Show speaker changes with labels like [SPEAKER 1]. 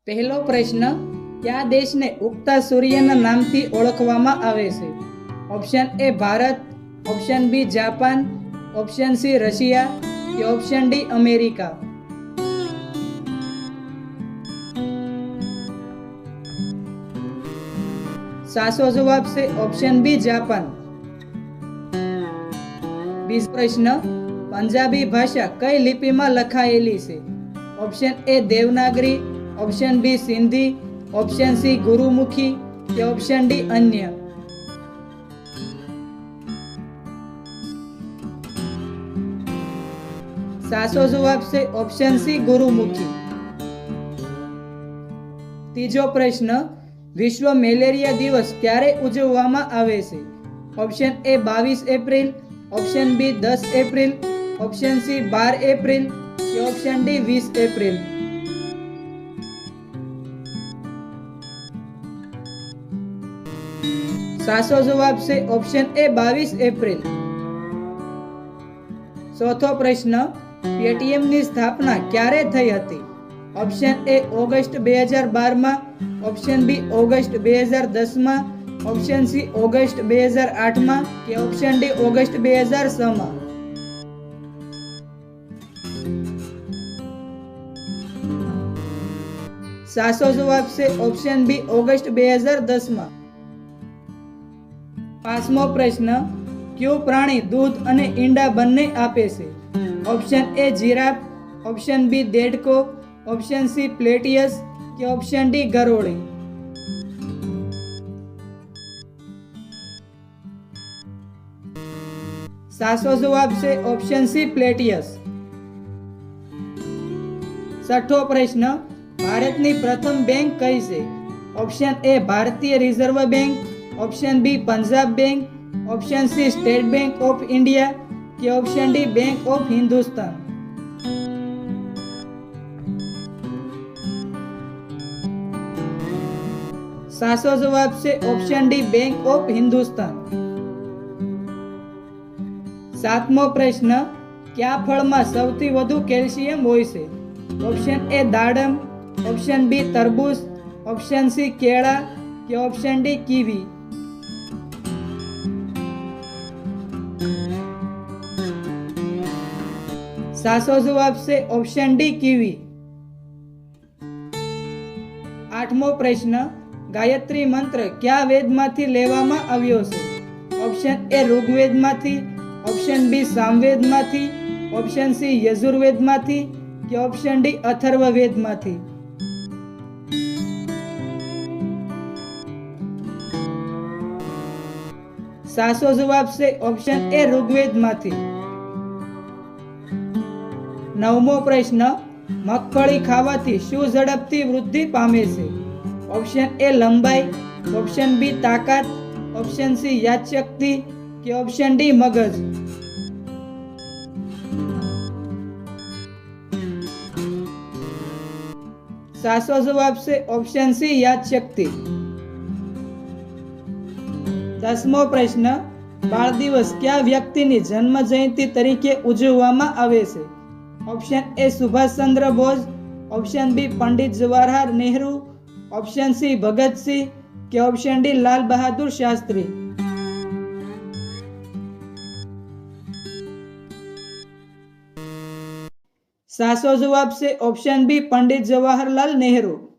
[SPEAKER 1] પહેલો પ્રશ્ન, કયા દેશને ઉગતા સૂર્યના નામથી ઓળખવામાં આવે છે? Option A Bharat, option B Japan, option C Russia કે ઓપ્શન ડી અમેરિકા. સાચો જવાબ છે ઓપ્શન બી જાપાન. બીજો પ્રશ્ન, પંજાબી ભાષા કઈ લિપિમાં લખાયેલી છે? Option A Devanagari, option B Sindhi, option C Gurmukhi કે ઓપ્શન ડી અન્ય. સાચો જવાબ છે ઓપ્શન સી ગુરુમુખી. ત્રીજો પ્રશ્ન, વિશ્વ મેલેરિયા દિવસ ક્યારે ઉજવવામાં આવે છે? Option A 22 April, option B 10 April, option C 12 April કે ઓપ્શન ડી 20 એપ્રિલ. સાચો જવાબ છે ઓપ્શન એ 22 એપ્રિલ. ચોથો પ્રશ્ન, પેટીએમની સ્થાપના ક્યારે થઈ હતી? ઓપ્શન એ ઓગસ્ટ 2012માં, ઓપ્શન બી ઓગસ્ટ 2010માં, ઓપ્શન સી ઓગસ્ટ 2008માં કે ઓપ્શન ડી ઓગસ્ટ 2006માં. સાચો જવાબ છે ઓપ્શન બી ઓગસ્ટ 2010માં. પાંચમો પ્રશ્ન, કયું પ્રાણી દૂધ અને ઈંડા બંને આપે છે? Option A giraffe, option B દેડકો, ઓપ્શન સી પ્લેટિયસ કે ઓપ્શન ડી ગરોળી. સાચો જવાબ છે ઓપ્શન સી પ્લેટિયસ. છઠ્ઠો પ્રશ્ન, ભારતની પ્રથમ બેંક કઈ છે? ઓપ્શન એ ભારતીય reserve bank, option B Punjab bank, option C state bank of India કે option D bank of Hindustan. સાચો જવાબ છે option D bank of Hindustan. સાતમો પ્રશ્ન, કયા ફળમાં સૌથી વધુ કેલ્શિયમ હોય છે? ઓપ્શન એ દાડમ, ઓપ્શન બી તરબૂચ, ઓપ્શન સી કેળા કે ઓપ્શન ડી કીવી. સાચો જવાબ છે ઓપ્શન ડી કીવી. આઠમો પ્રશ્ન, ગાયત્રી મંત્ર કયા વેદમાંથી લેવામાં આવ્યો છે? ઓપ્શન એ ઋગ્વેદમાંથી, ઓપ્શન બી સામવેદમાંથી, ઓપ્શન સી યજુર્વેદમાંથી કે ઓપ્શન ડી અથર્વવેદમાંથી. સાચો જવાબ છે ઓપ્શન એ ઋગ્વેદમાંથી. નવમો પ્રશ્ન, મગફળી ખાવાથી શું ઝડપથી વૃદ્ધિ પામે છે? ઓપ્શન એ લંબાઈ, ઓપ્શન બી તાકાત, ઓપ્શન સી યાદશક્તિ કે ઓપ્શન ડી મગજ. સાચો જવાબ છે ઓપ્શન સી યાદશક્તિ. 10મો પ્રશ્ન, બાળ દિવસ કયા વ્યક્તિની જન્મ જયંતિ તરીકે ઉજવવામાં આવે છે? Option A Subhash Chandra Bose, option B Pandit Jawaharlal Nehru, option C Bhagat Singh કે ઓપ્શન ડી લાલ બહાદુર શાસ્ત્રી. સાચો જવાબ છે ઓપ્શન બી પંડિત જવાહરલાલ નહેરુ.